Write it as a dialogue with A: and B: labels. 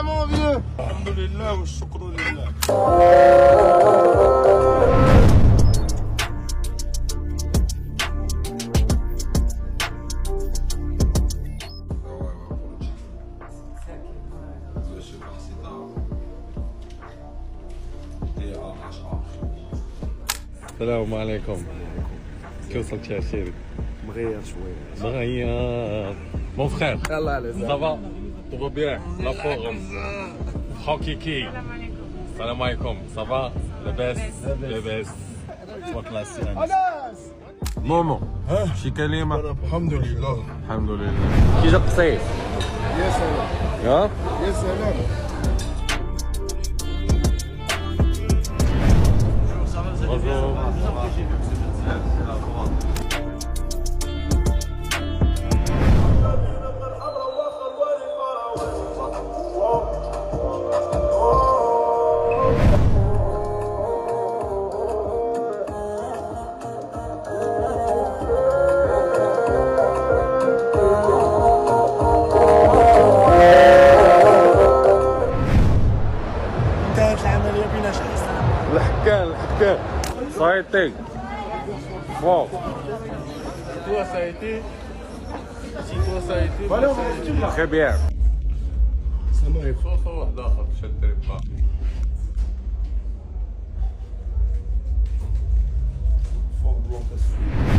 A: mon vieux.
B: Alhamdulillah wa shukru lillah.
C: السلام عليكم. كي وصلت يا شيري؟
A: مغير شويه.
C: مغير. Mon frère,
A: الله عليك.
C: ça va? Tout va bien? La forme? Hakiki. Salam alaikum. Ça va? Le best. اسمك ناسي. ماما شي كلمة؟
B: الحمد لله.
C: الحمد لله. كي جا قصير؟
B: يا سلام
C: ها؟
B: يا سلام.
C: Bonjour.
A: انتهت العمليه بنجاح.
C: الحكان صايتي فوق
B: Toi ça a été. Si toi ça a été.
C: très bien.
B: صوصة واحدة آخر شد ربها.